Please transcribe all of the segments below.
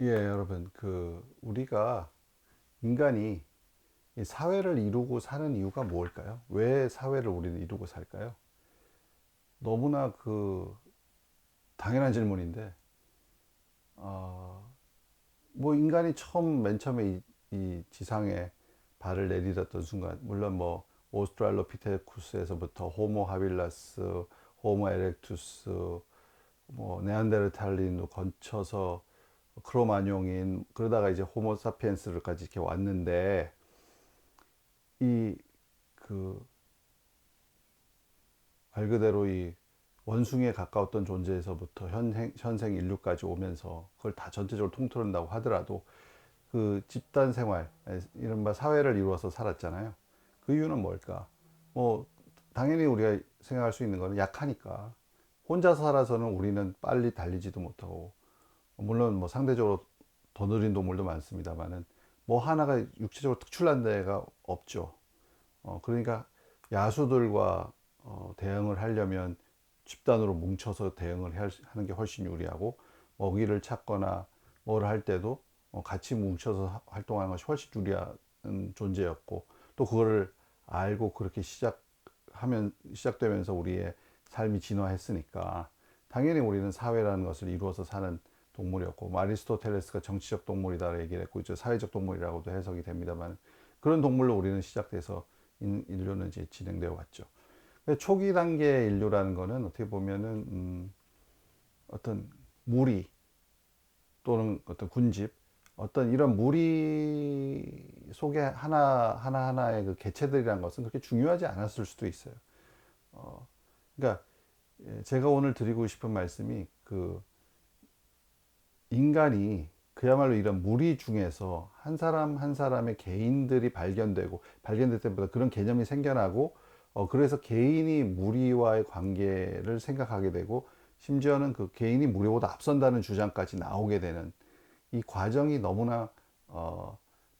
예, 여러분, 우리가 인간이 이 사회를 이루고 사는 이유가 뭘까요? 왜 사회를 우리는 이루고 살까요? 너무나 당연한 질문인데, 어, 뭐 인간이 맨 처음에 이 지상에 발을 내디뎠던 순간, 물론 뭐 오스트랄로피테쿠스에서부터 호모 하빌라스, 호모 에렉투스, 뭐 네안데르탈린도 거쳐서 크로마뇽인 그러다가 이제 호모 사피엔스를까지 이렇게 왔는데 이 그 말 그대로 이 원숭이에 가까웠던 존재에서부터 현생 인류까지 오면서 그걸 다 전체적으로 통틀은다고 하더라도 그 집단 생활, 이른바 사회를 이루어서 살았잖아요. 그 이유는 뭘까? 뭐 당연히 우리가 생각할 수 있는 거는 약하니까. 혼자서 살아서는 우리는 빨리 달리지도 못하고, 물론 뭐 상대적으로 더 느린 동물도 많습니다만은 뭐 하나가 육체적으로 특출난 데가 없죠. 그러니까 야수들과 대응을 하려면 집단으로 뭉쳐서 대응을 하는 게 훨씬 유리하고, 먹이를 찾거나 뭘 할 때도 같이 뭉쳐서 활동하는 것이 훨씬 유리한 존재였고, 또 그거를 알고 그렇게 시작되면서 우리의 삶이 진화했으니까 당연히 우리는 사회라는 것을 이루어서 사는 동물이었고, 뭐 아리스토텔레스가 정치적 동물이다 얘기를 했고, 이제 사회적 동물이라고도 해석이 됩니다만, 그런 동물로 우리는 시작돼서 인류는 이제 진행되어 왔죠. 초기 단계의 인류라는 거는 어떻게 보면은 어떤 무리 또는 어떤 군집, 어떤 이런 무리 속에 하나하나의 그 개체들이라는 것은 그렇게 중요하지 않았을 수도 있어요. 그러니까 제가 오늘 드리고 싶은 말씀이 인간이 그야말로 이런 무리 중에서 한 사람 한 사람의 개인들이 발견될 때보다 그런 개념이 생겨나고, 그래서 개인이 무리와의 관계를 생각하게 되고, 심지어는 그 개인이 무리보다 앞선다는 주장까지 나오게 되는 이 과정이 너무나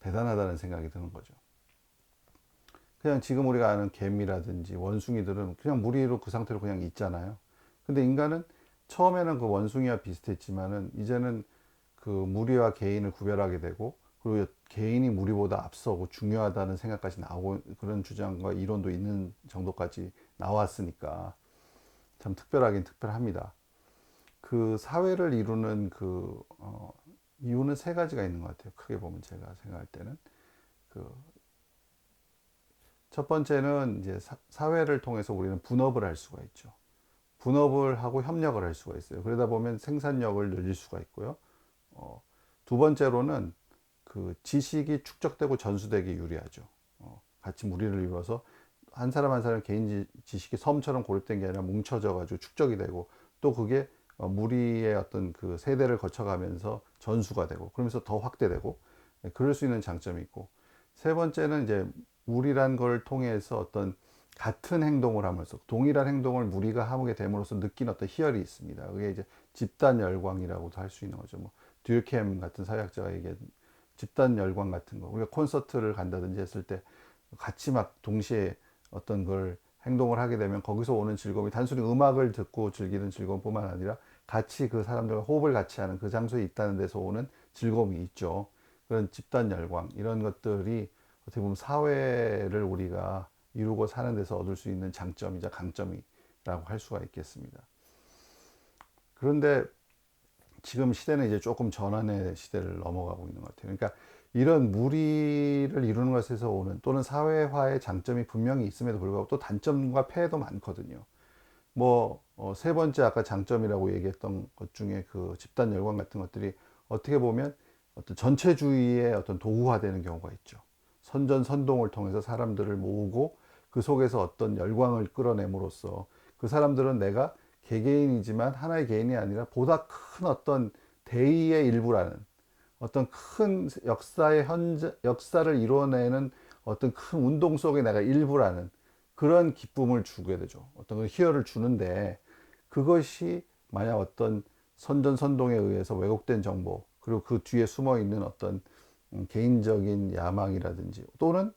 대단하다는 생각이 드는 거죠. 그냥 지금 우리가 아는 개미라든지 원숭이들은 그냥 무리로 그 상태로 그냥 있잖아요. 근데 인간은 처음에는 그 원숭이와 비슷했지만은 이제는 그 무리와 개인을 구별하게 되고, 그리고 개인이 무리보다 앞서고 중요하다는 생각까지 나오고, 그런 주장과 이론도 있는 정도까지 나왔으니까 참 특별하긴 특별합니다. 그 사회를 이루는 이유는 세 가지가 있는 것 같아요. 크게 보면 제가 생각할 때는 그 첫 번째는 이제 사회를 통해서 우리는 분업을 할 수가 있죠. 분업을 하고 협력을 할 수가 있어요. 그러다 보면 생산력을 늘릴 수가 있고요. 어, 두 번째로는 그 지식이 축적되고 전수되기 유리하죠. 같이 무리를 이루어서 한 사람 한 사람 개인 지식이 섬처럼 고립된 게 아니라 뭉쳐져 가지고 축적이 되고, 또 그게 무리의 어떤 그 세대를 거쳐가면서 전수가 되고, 그러면서 더 확대되고, 그럴 수 있는 장점이 있고, 세 번째는 이제 무리란 걸 통해서 어떤 같은 행동을 하면서 동일한 행동을 무리가 하게 됨으로써 느낀 어떤 희열이 있습니다. 그게 이제 집단 열광이라고도 할 수 있는 거죠. 뭐 듀케엠 같은 사회학자가 얘기한 집단 열광 같은 거. 우리가 콘서트를 간다든지 했을 때 같이 막 동시에 어떤 걸 행동을 하게 되면 거기서 오는 즐거움이 단순히 음악을 듣고 즐기는 즐거움뿐만 아니라 같이 그 사람들과 호흡을 같이 하는 그 장소에 있다는 데서 오는 즐거움이 있죠. 그런 집단 열광, 이런 것들이 어떻게 보면 사회를 우리가 이루고 사는 데서 얻을 수 있는 장점이자 강점이라고 할 수가 있겠습니다. 그런데 지금 시대는 이제 조금 전환의 시대를 넘어가고 있는 것 같아요. 그러니까 이런 무리를 이루는 것에서 오는 또는 사회화의 장점이 분명히 있음에도 불구하고 또 단점과 폐해도 많거든요. 세 번째 아까 장점이라고 얘기했던 것 중에 그 집단 열광 같은 것들이 어떻게 보면 어떤 전체주의의 어떤 도구화되는 경우가 있죠. 선전선동을 통해서 사람들을 모으고 그 속에서 어떤 열광을 끌어냄으로써 그 사람들은 내가 개개인이지만 하나의 개인이 아니라 보다 큰 어떤 대의의 일부라는, 어떤 큰 역사를 이루어내는 어떤 큰 운동 속에 내가 일부라는 그런 기쁨을 주게 되죠. 어떤 그 희열을 주는데, 그것이 만약 어떤 선전선동에 의해서 왜곡된 정보, 그리고 그 뒤에 숨어 있는 어떤 개인적인 야망이라든지, 또는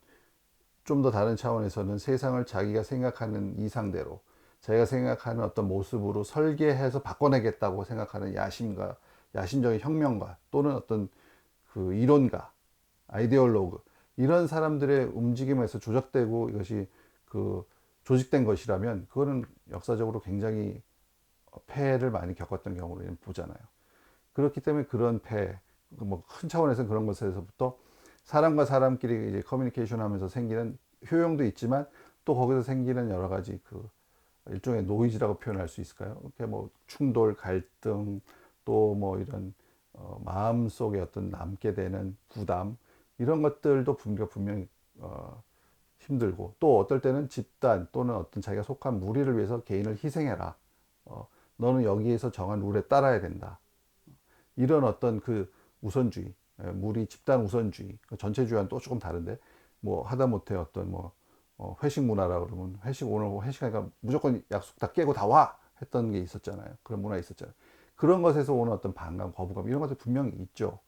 좀 더 다른 차원에서는 세상을 자기가 생각하는 이상대로, 자기가 생각하는 어떤 모습으로 설계해서 바꿔내겠다고 생각하는 야심과 야심적인 혁명가 또는 어떤 그 이론가, 아이디올로그 이런 사람들의 움직임에서 조작되고 이것이 그 조직된 것이라면 그거는 역사적으로 굉장히 폐해를 많이 겪었던 경우를 보잖아요. 그렇기 때문에 그런 폐해, 뭐 큰 차원에서 그런 것에서부터 사람과 사람끼리 이제 커뮤니케이션 하면서 생기는 효용도 있지만 또 거기서 생기는 여러 가지 그 일종의 노이즈라고 표현할 수 있을까요? 이렇게 뭐 충돌, 갈등, 또 뭐 이런 마음속에 어떤 남게 되는 부담 이런 것들도 분명히 힘들고 또 어떨 때는 집단 또는 어떤 자기가 속한 무리를 위해서 개인을 희생해라. 너는 여기에서 정한 룰에 따라야 된다. 이런 어떤 그 우선주의, 무리 집단 우선주의, 전체주의와는 또 조금 다른데 뭐 하다못해 어떤 뭐 회식 문화라 그러면 회식 오늘 회식하니까 무조건 약속 다 깨고 다 와 했던 게 있었잖아요. 그런 문화 있었잖아요. 그런 것에서 오는 어떤 반감, 거부감 이런 것들 분명히 있죠.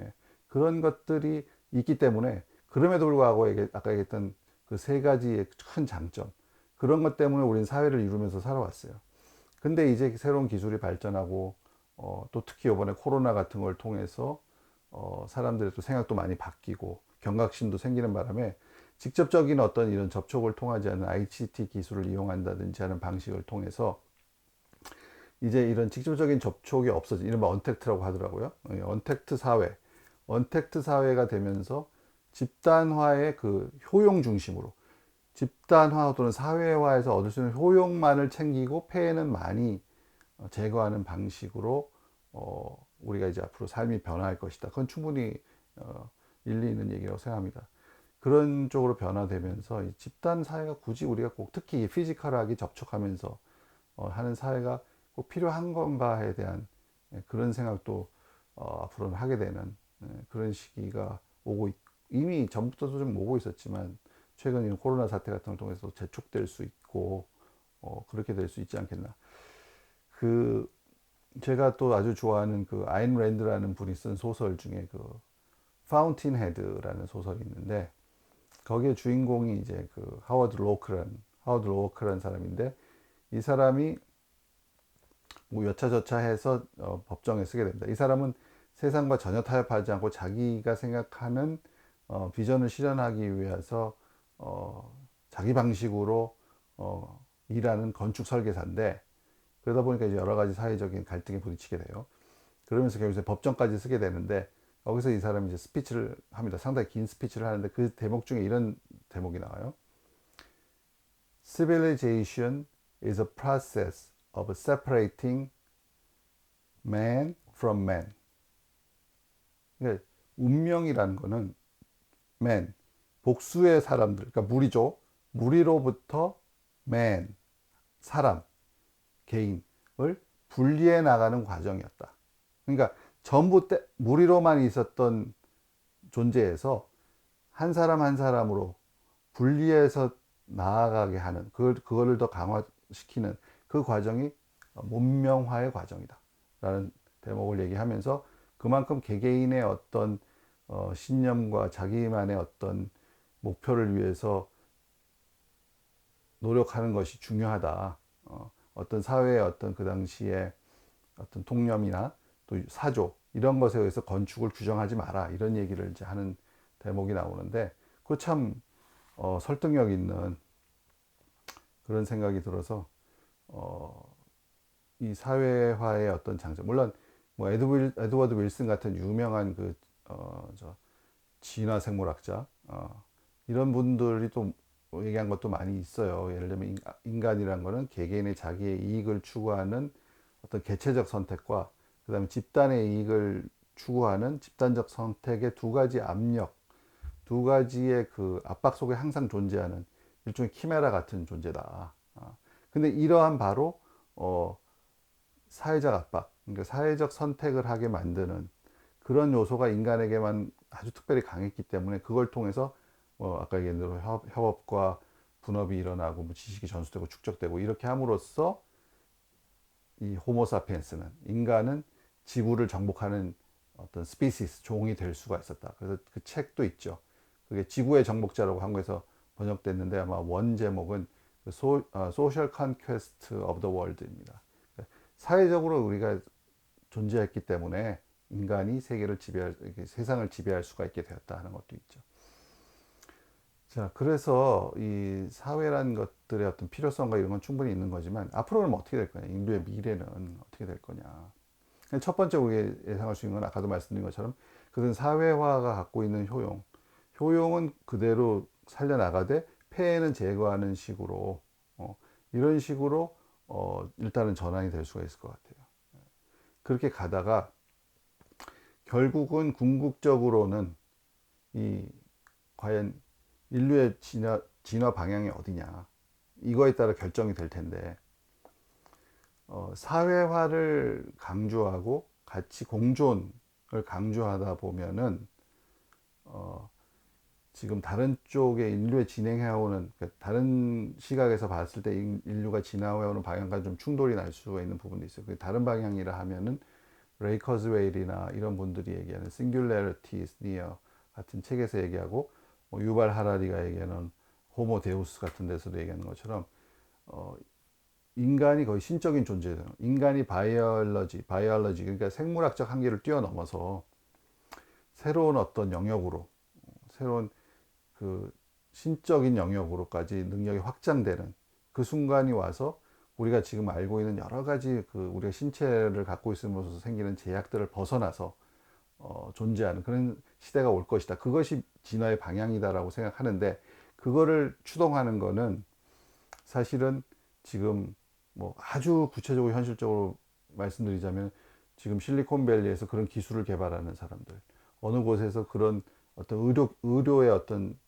예. 그런 것들이 있기 때문에 그럼에도 불구하고 아까 얘기했던 그 세 가지의 큰 장점 그런 것 때문에 우리는 사회를 이루면서 살아왔어요. 근데 이제 새로운 기술이 발전하고 또 특히 이번에 코로나 같은 걸 통해서 사람들의 또 생각도 많이 바뀌고 경각심도 생기는 바람에 직접적인 어떤 이런 접촉을 통하지 않는 ICT 기술을 이용한다든지 하는 방식을 통해서 이제 이런 직접적인 접촉이 없어진 이른바 언택트라고 하더라고요. 언택트 사회, 언택트 사회가 되면서 집단화의 그 효용 중심으로 집단화 또는 사회화에서 얻을 수 있는 효용만을 챙기고 폐해는 많이 제거하는 방식으로 우리가 이제 앞으로 삶이 변화할 것이다. 그건 충분히 일리 있는 얘기라고 생각합니다. 그런 쪽으로 변화되면서 이 집단 사회가 굳이 우리가 꼭 특히 피지컬하게 접촉하면서 하는 사회가 꼭 필요한 건가에 대한 그런 생각도 앞으로는 하게 되는 그런 시기가 이미 전부터도 좀 오고 있었지만 최근 이런 코로나 사태 같은 걸 통해서 재촉될 수 있고 그렇게 될 수 있지 않겠나. 그 제가 또 아주 좋아하는 그 아인 랜드라는 분이 쓴 소설 중에 그 파운틴 헤드라는 소설이 있는데 거기에 주인공이 이제 그 하워드 로크라는 사람인데 이 사람이 뭐 여차저차 해서 법정에 쓰게 됩니다. 이 사람은 세상과 전혀 타협하지 않고 자기가 생각하는 비전을 실현하기 위해서 자기 방식으로 일하는 건축 설계사인데 그러다 보니까 이제 여러 가지 사회적인 갈등에 부딪히게 돼요. 그러면서 결국 법정까지 쓰게 되는데 거기서 이 사람이 이제 스피치를 합니다. 상당히 긴 스피치를 하는데 그 대목 중에 이런 대목이 나와요. Civilization is a process of separating man from man. 그러니까 운명이라는 거는 man, 복수의 사람들, 그러니까 무리죠. 무리로부터 man, 사람, 개인을 분리해 나가는 과정이었다. 그러니까 전부 무리로만 있었던 존재에서 한 사람 한 사람으로 분리해서 나아가게 하는 그거를 더 강화시키는 그 과정이 문명화의 과정이다 라는 대목을 얘기하면서 그만큼 개개인의 어떤 신념과 자기만의 어떤 목표를 위해서 노력하는 것이 중요하다. 어떤 사회의 어떤 그 당시에 어떤 통념이나 또 사조 이런 것에 의해서 건축을 규정하지 마라 이런 얘기를 이제 하는 대목이 나오는데 그 참 설득력 있는 그런 생각이 들어서 이 사회화의 어떤 장점 물론 뭐 에드워드 윌슨 같은 유명한 저 진화 생물학자 이런 분들이 또 얘기한 것도 많이 있어요. 예를 들면 인간이란 거는 개개인의 자기의 이익을 추구하는 어떤 개체적 선택과 그 다음에 집단의 이익을 추구하는 집단적 선택의 두 가지 압력, 두 가지의 그 압박 속에 항상 존재하는 일종의 키메라 같은 존재다. 근데 이러한 바로 사회적 압박, 그러니까 사회적 선택을 하게 만드는 그런 요소가 인간에게만 아주 특별히 강했기 때문에 그걸 통해서 아까 얘기한 대로 협업과 분업이 일어나고 뭐 지식이 전수되고 축적되고 이렇게 함으로써 이 호모사피엔스는 인간은 지구를 정복하는 어떤 스피시스 종이 될 수가 있었다. 그래서 그 책도 있죠. 그게 지구의 정복자라고 한국에서 번역됐는데 아마 원 제목은 소셜 컨퀘스트 오브 더 월드입니다. 사회적으로 우리가 존재했기 때문에 인간이 세상을 지배할 수가 있게 되었다 하는 것도 있죠. 자, 그래서 이 사회란 것들의 어떤 필요성과 이런 건 충분히 있는 거지만 앞으로는 어떻게 될 거냐, 인류의 미래는 어떻게 될 거냐. 첫 번째 우리가 예상할 수 있는 건 아까도 말씀드린 것처럼 그든 사회화가 갖고 있는 효용은 그대로 살려나가되 폐해는 제거하는 식으로 이런 식으로 일단은 전환이 될 수가 있을 것 같아요. 그렇게 가다가 결국은 궁극적으로는 이 과연 인류의 진화 방향이 어디냐 이거에 따라 결정이 될 텐데 사회화를 강조하고 같이 공존을 강조하다 보면은 지금 다른 쪽에 인류의 진행해오는 그러니까 다른 시각에서 봤을 때 인류가 진화해오는 방향과 좀 충돌이 날 수가 있는 부분도 있어요. 다른 방향이라 하면은 레이 커즈웨일이나 이런 분들이 얘기하는 Singularity is near 같은 책에서 얘기하고 유발 하라리가 얘기하는 호모 데우스 같은 데서도 얘기하는 것처럼 인간이 거의 신적인 존재예요. 인간이 바이올러지 그러니까 생물학적 한계를 뛰어넘어서 새로운 어떤 영역으로 새로운 그 신적인 영역으로까지 능력이 확장되는 그 순간이 와서 우리가 지금 알고 있는 여러 가지 우리가 신체를 갖고 있음으로써 생기는 제약들을 벗어나서 존재하는 그런 시대가 올 것이다. 그것이 진화의 방향이다라고 생각하는데 그거를 추동하는 거는 사실은 지금 뭐 아주 구체적으로 현실적으로 말씀드리자면 지금 실리콘밸리에서 그런 기술을 개발하는 사람들, 어느 곳에서 그런 어떤 의료의 어떤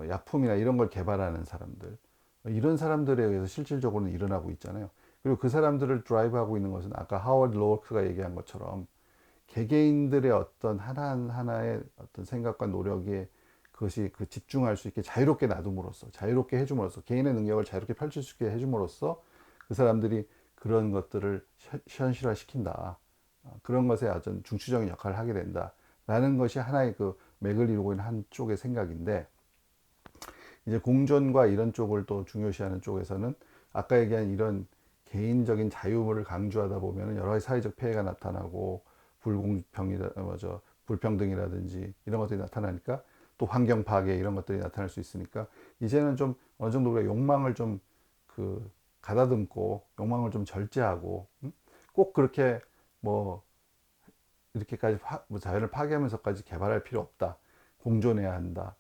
약품이나 이런 걸 개발하는 사람들, 이런 사람들에 의해서 실질적으로는 일어나고 있잖아요. 그리고 그 사람들을 드라이브하고 있는 것은 아까 하워드 로워크가 얘기한 것처럼 개개인들의 어떤 하나하나의 어떤 생각과 노력에 그것이 집중할 수 있게 자유롭게 놔둠으로써, 자유롭게 해줌으로써, 개인의 능력을 자유롭게 펼칠 수 있게 해줌으로써 그 사람들이 그런 것들을 현실화 시킨다. 그런 것에 어떤 중추적인 역할을 하게 된다. 라는 것이 하나의 맥을 이루고 있는 한쪽의 생각인데, 이제 공존과 이런 쪽을 또 중요시하는 쪽에서는 아까 얘기한 이런 개인적인 자유를 강조하다 보면 여러 가지 사회적 폐해가 나타나고 불평등이라든지 이런 것들이 나타나니까 또 환경 파괴 이런 것들이 나타날 수 있으니까 이제는 좀 어느 정도 우리가 욕망을 좀 가다듬고 욕망을 좀 절제하고 꼭 그렇게 뭐 이렇게까지 자연을 파괴하면서까지 개발할 필요 없다. 공존해야 한다.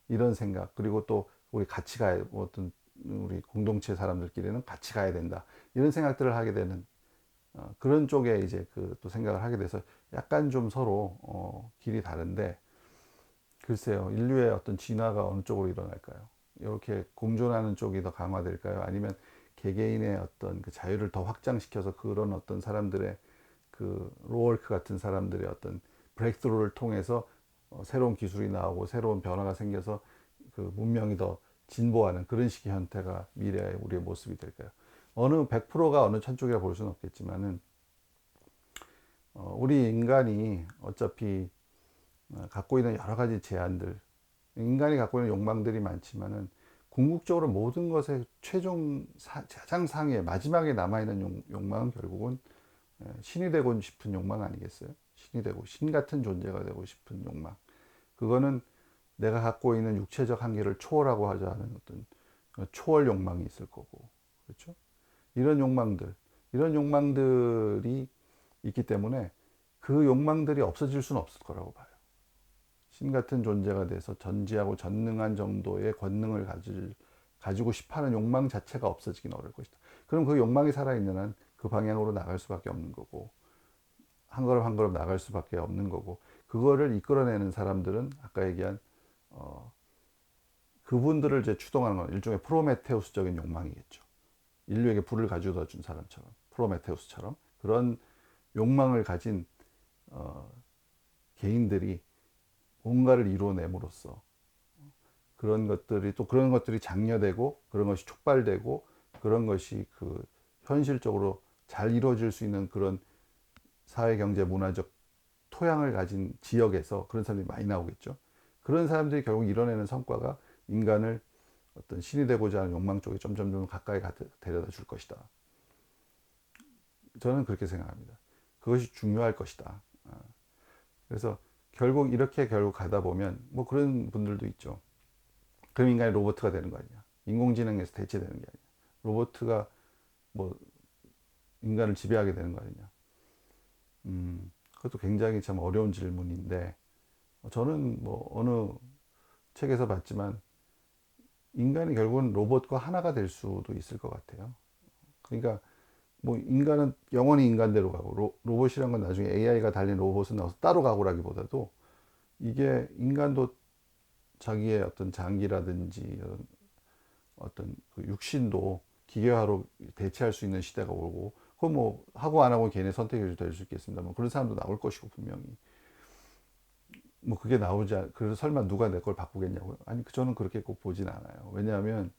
이런 생각. 그리고 또 우리 같이 어떤 우리 공동체 사람들끼리는 같이 가야 된다. 이런 생각들을 하게 되는 그런 쪽에 이제 또 생각을 하게 돼서 약간 좀 서로 길이 다른데 글쎄요. 인류의 어떤 진화가 어느 쪽으로 일어날까요? 이렇게 공존하는 쪽이 더 강화될까요? 아니면 개개인의 어떤 자유를 더 확장시켜서 그런 어떤 사람들의 로월크 같은 사람들의 어떤 브레이크스루를 통해서 새로운 기술이 나오고 새로운 변화가 생겨서 문명이 더 진보하는 그런 식의 형태가 미래의 우리의 모습이 될까요? 어느 100%가 어느 천쪽이라 볼 수는 없겠지만은 우리 인간이 어차피 갖고 있는 여러 가지 제한들, 인간이 갖고 있는 욕망들이 많지만은 궁극적으로 모든 것의 가장 상위에 마지막에 남아있는 욕망은 결국은 신이 되고 싶은 욕망 아니겠어요? 신이 되고 신 같은 존재가 되고 싶은 욕망. 그거는 내가 갖고 있는 육체적 한계를 초월하고 하자 하는 어떤 초월 욕망이 있을 거고, 그렇죠? 이런 욕망들이 있기 때문에 그 욕망들이 없어질 수는 없을 거라고 봐요. 신 같은 존재가 돼서 전지하고 전능한 정도의 권능을 가지고 싶어하는 욕망 자체가 없어지긴 어려울 것이다. 그럼 그 욕망이 살아있는 한 그 방향으로 나갈 수밖에 없는 거고, 한 걸음 한 걸음 나갈 수밖에 없는 거고, 그거를 이끌어내는 사람들은 아까 얘기한 그분들을 이제 추동하는 건 일종의 프로메테우스적인 욕망이겠죠. 인류에게 불을 가져다 준 사람처럼, 프로메테우스처럼 그런 욕망을 가진 개인들이 뭔가를 이루어냄으로써 그런 것들이 장려되고 그런 것이 촉발되고 그런 것이 현실적으로 잘 이루어질 수 있는 그런 사회, 경제, 문화적 토양을 가진 지역에서 그런 사람들이 많이 나오겠죠. 그런 사람들이 결국 이뤄내는 성과가 인간을 어떤 신이 되고자 하는 욕망 쪽에 점점 가까이 데려다 줄 것이다. 저는 그렇게 생각합니다. 그것이 중요할 것이다. 그래서 결국 이렇게 결국 가다 보면 뭐 그런 분들도 있죠. 그럼 인간이 로봇가 되는 거 아니냐. 인공지능에서 대체되는 게 아니냐. 로봇가 뭐 인간을 지배하게 되는 거 아니냐. 그것도 굉장히 참 어려운 질문인데 저는 뭐 어느 책에서 봤지만 인간이 결국은 로봇과 하나가 될 수도 있을 것 같아요. 그러니까 뭐 인간은 영원히 인간대로 가고 로봇이란 건 나중에 AI가 달린 로봇은 나와서 따로 가고라기보다도 이게 인간도 자기의 어떤 장기라든지 어떤 그 육신도 기계화로 대체할 수 있는 시대가 오고 그건 뭐 하고 안 하고 개인의 선택이 될 수 있겠습니다만 그런 사람도 나올 것이고 분명히 뭐 그게 나오지 그래서 설마 누가 내 걸 바꾸겠냐고요. 아니 저는 그렇게 꼭 보진 않아요. 왜냐하면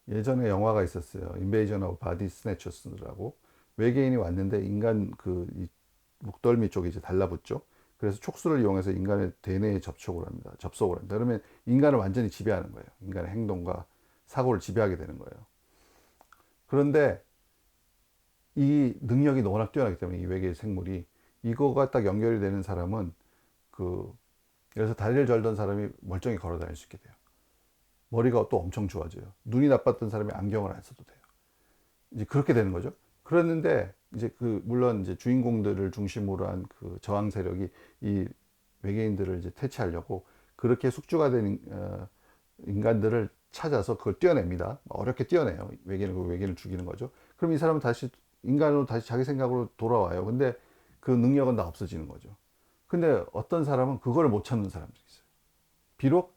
예전에 영화가 있었어요. 인베이전 오브 바디 스네처스라고 외계인이 왔는데 인간 그 목덜미 쪽에 이제 달라붙죠. 그래서 촉수를 이용해서 인간의 대뇌에 접촉을 합니다. 접속을 합니다. 그러면 인간을 완전히 지배하는 거예요. 인간의 행동과 사고를 지배하게 되는 거예요. 그런데 이 능력이 워낙 뛰어나기 때문에 이 외계 생물이 이거가 딱 연결이 되는 사람은 그 그래서 다리를 절던 사람이 멀쩡히 걸어 다닐 수 있게 돼요. 머리가 또 엄청 좋아져요. 눈이 나빴던 사람이 안경을 안 써도 돼요. 이제 그렇게 되는 거죠. 그랬는데 이제 그 물론 이제 주인공들을 중심으로 한 그 저항 세력이 이 외계인들을 이제 퇴치하려고 그렇게 숙주가 된 인간들을 찾아서 그걸 띄어냅니다. 어렵게 띄어내요. 외계인은 그 외계인을 죽이는 거죠. 그럼 이 사람은 다시 인간으로 다시 자기 생각으로 돌아와요. 근데 그 능력은 다 없어지는 거죠. 근데 어떤 사람은 그걸 못 참는 사람들이 있어요. 비록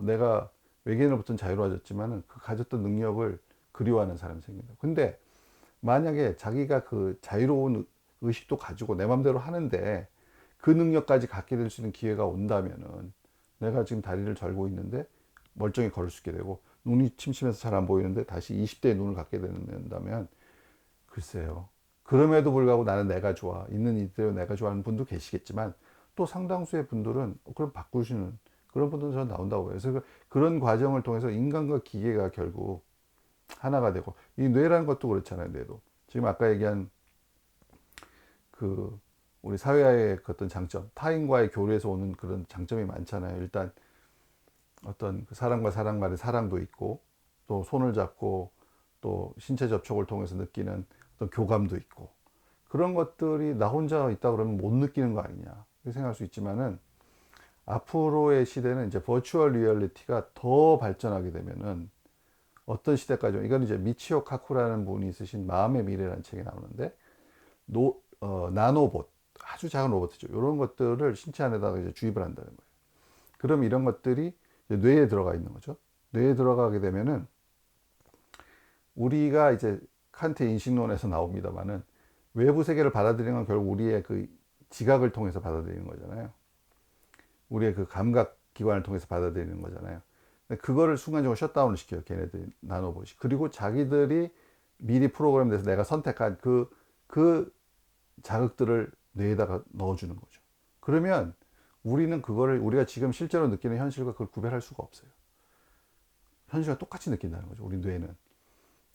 내가 외계인으로부터는 자유로워졌지만은 그 가졌던 능력을 그리워하는 사람이 생긴다. 근데 만약에 자기가 그 자유로운 의식도 가지고 내 맘대로 하는데 그 능력까지 갖게 될 수 있는 기회가 온다면은 내가 지금 다리를 절고 있는데 멀쩡히 걸을 수 있게 되고 눈이 침침해서 잘 안 보이는데 다시 20대의 눈을 갖게 된다면 글쎄요. 그럼에도 불구하고 나는 내가 좋아. 있는 이대로 내가 좋아하는 분도 계시겠지만 또 상당수의 분들은 그럼 바꾸시는 그런 분들은 저는 나온다고 봐요. 그래서 그런 과정을 통해서 인간과 기계가 결국 하나가 되고 이 뇌라는 것도 그렇잖아요. 뇌도. 지금 아까 얘기한 그 우리 사회의 어떤 장점, 타인과의 교류에서 오는 그런 장점이 많잖아요. 일단 어떤 그 사람과 사람 간의 사랑도 있고 또 손을 잡고 또 신체 접촉을 통해서 느끼는 어떤 교감도 있고 그런 것들이 나 혼자 있다 그러면 못 느끼는 거 아니냐 이렇게 생각할 수 있지만은 앞으로의 시대는 이제 버추얼 리얼리티가 더 발전하게 되면은 어떤 시대까지 이건 이제 미치오 카쿠라는 분이 쓰신 마음의 미래라는 책에 나오는데 나노봇 아주 작은 로봇이죠. 이런 것들을 신체 안에다가 이제 주입을 한다는 거예요. 그럼 이런 것들이 뇌에 들어가 있는 거죠. 뇌에 들어가게 되면은 우리가 이제 칸트 인식론에서 나옵니다만은 외부 세계를 받아들이는 건 결국 우리의 그 지각을 통해서 받아들이는 거잖아요. 우리의 그 감각 기관을 통해서 받아들이는 거잖아요. 근데 그거를 순간적으로 셧다운을 시켜요. 걔네들이 나눠보이. 그리고 자기들이 미리 프로그램돼서 내가 선택한 그 자극들을 뇌에다가 넣어주는 거죠. 그러면 우리는 그거를 우리가 지금 실제로 느끼는 현실과 그걸 구별할 수가 없어요. 현실과 똑같이 느낀다는 거죠. 우리 뇌는.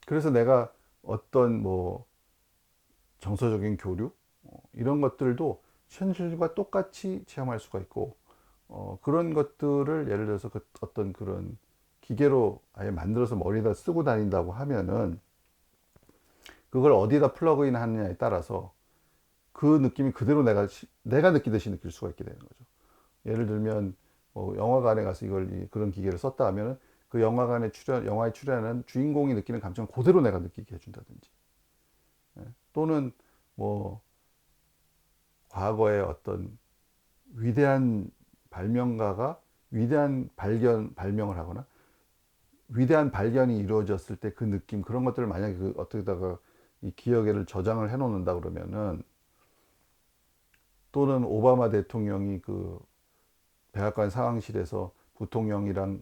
그래서 내가 어떤 뭐 정서적인 교류 이런 것들도 현실과 똑같이 체험할 수가 있고 그런 것들을 예를 들어서 그 어떤 그런 기계로 아예 만들어서 머리에다 쓰고 다닌다고 하면은 그걸 어디다 플러그인 하느냐에 따라서 그 느낌이 그대로 내가 느끼듯이 느낄 수가 있게 되는 거죠. 예를 들면 영화관에 가서 그런 기계를 썼다 하면은 그 영화에 출연하는 주인공이 느끼는 감정을 그대로 내가 느끼게 해준다든지 또는 뭐 과거에 어떤 위대한 발명가가 위대한 발명을 하거나 위대한 발견이 이루어졌을 때 그 느낌 그런 것들을 만약에 어떻게다가 이 기억에를 저장을 해 놓는다 그러면은 또는 오바마 대통령이 그 백악관 상황실에서 부통령이랑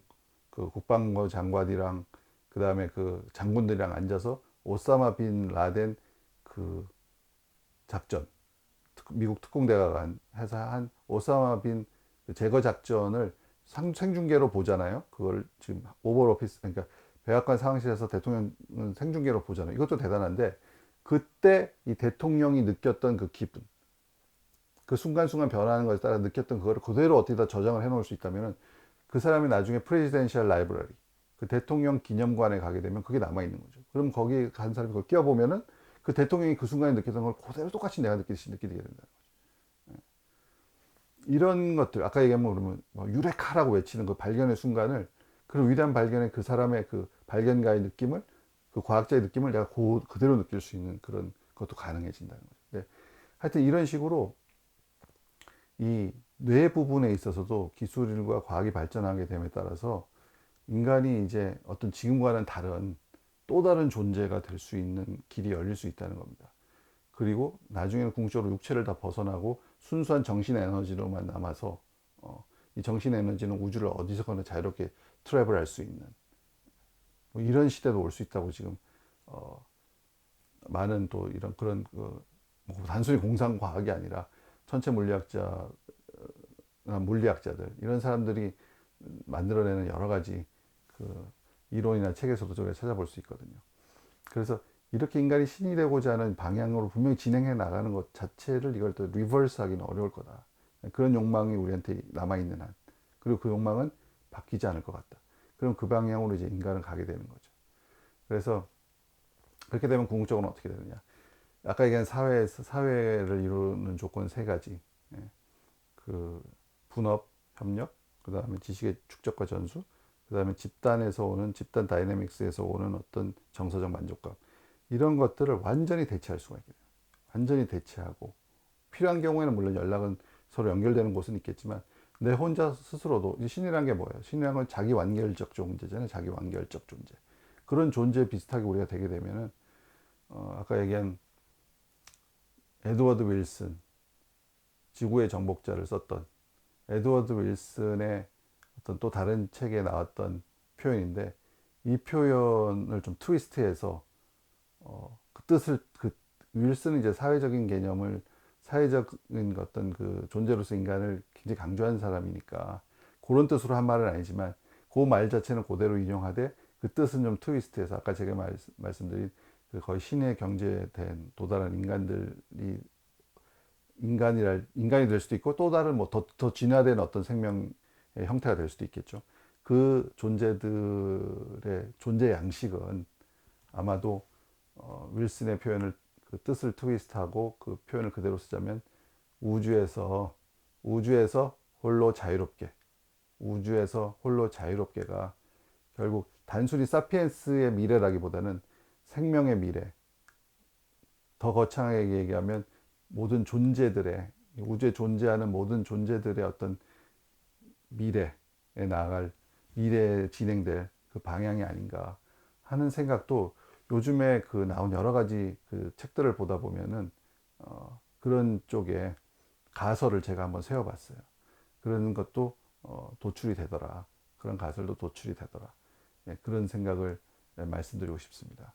그 국방부 장관이랑 그 다음에 그 장군들이랑 앉아서 오사마 빈 라덴 그 작전 미국 특공대가 해서 한 오사마 빈 제거 작전을 생중계로 보잖아요. 그걸 지금 오벌 오피스 그러니까 백악관 상황실에서 대통령은 생중계로 보잖아요. 이것도 대단한데 그때 이 대통령이 느꼈던 그 기분, 그 순간순간 변하는 것에 따라 느꼈던 그거를 그대로 어디다 저장을 해 놓을 수 있다면 그 사람이 나중에 프레지덴셜 라이브러리, 그 대통령 기념관에 가게 되면 그게 남아 있는 거죠. 그럼 거기 간 사람이 그걸 끼워보면은 그 대통령이 그 순간에 느꼈던 걸 그대로 똑같이 내가 느끼게 된다. 이런 것들, 아까 얘기한 그러면 뭐 유레카라고 외치는 그 발견의 순간을, 그 위대한 발견의 그 사람의 그 발견가의 느낌을, 그 과학자의 느낌을 내가 그대로 느낄 수 있는 그런 것도 가능해진다는 거죠. 네. 하여튼 이런 식으로 이 뇌 부분에 있어서도 기술과 과학이 발전하게 됨에 따라서 인간이 이제 어떤 지금과는 다른 또 다른 존재가 될 수 있는 길이 열릴 수 있다는 겁니다. 그리고 나중에는 궁극적으로 육체를 다 벗어나고 순수한 정신 에너지로만 남아서 이 정신 에너지는 우주를 어디서거나 자유롭게 트래블 할 수 있는 뭐 이런 시대도 올 수 있다고 지금 어, 많은 또 이런 그런 뭐 단순히 공상 과학이 아니라 천체 물리학자, 물리학자들 이런 사람들이 만들어내는 여러 가지 그 이론이나 책에서도 저게 찾아볼 수 있거든요. 그래서 이렇게 인간이 신이 되고자 하는 방향으로 분명히 진행해 나가는 것 자체를 이걸 또 리버스 하기는 어려울 거다. 그런 욕망이 우리한테 남아있는 한. 그리고 그 욕망은 바뀌지 않을 것 같다. 그럼 그 방향으로 이제 인간은 가게 되는 거죠. 그래서 그렇게 되면 궁극적으로 어떻게 되느냐. 아까 얘기한 사회를 이루는 조건 세 가지. 예. 그 분업, 협력, 그 다음에 지식의 축적과 전수, 그 다음에 집단에서 오는 집단 다이내믹스에서 오는 어떤 정서적 만족감, 이런 것들을 완전히 대체할 수가 있게 돼요. 완전히 대체하고 필요한 경우에는 물론 연락은 서로 연결되는 곳은 있겠지만 내 혼자 스스로도 신이란 게 뭐예요? 신이란 건 자기 완결적 존재잖아요. 자기 완결적 존재. 그런 존재 비슷하게 우리가 되게 되면은 아까 얘기한 에드워드 윌슨, 지구의 정복자를 썼던 에드워드 윌슨의 어떤 또 다른 책에 나왔던 표현인데, 이 표현을 좀 트위스트해서 그 뜻을, 그 윌슨은 이제 사회적인 개념을, 사회적인 어떤 그 존재로서 인간을 굉장히 강조하는 사람이니까 그런 뜻으로 한 말은 아니지만 그 말 자체는 그대로 인용하되 그 뜻은 좀 트위스트해서 아까 제가 말씀드린 그 거의 신의 경지된 도달한 인간들이 인간이 될 수도 있고 또 다른 뭐 더 진화된 어떤 생명의 형태가 될 수도 있겠죠. 그 존재들의 존재 양식은 아마도 윌슨의 표현을, 그 뜻을 트위스트하고 그 표현을 그대로 쓰자면 우주에서 홀로 자유롭게, 우주에서 홀로 자유롭게가 결국 단순히 사피엔스의 미래라기보다는 생명의 미래, 더 거창하게 얘기하면 모든 존재들의, 우주에 존재하는 모든 존재들의 어떤 미래에 나아갈, 미래에 진행될 그 방향이 아닌가 하는 생각도 요즘에 그 나온 여러 가지 그 책들을 보다 보면은 그런 쪽에 가설을 제가 한번 세워봤어요. 그런 것도 도출이 되더라. 그런 가설도 도출이 되더라. 예, 그런 생각을 말씀드리고 싶습니다.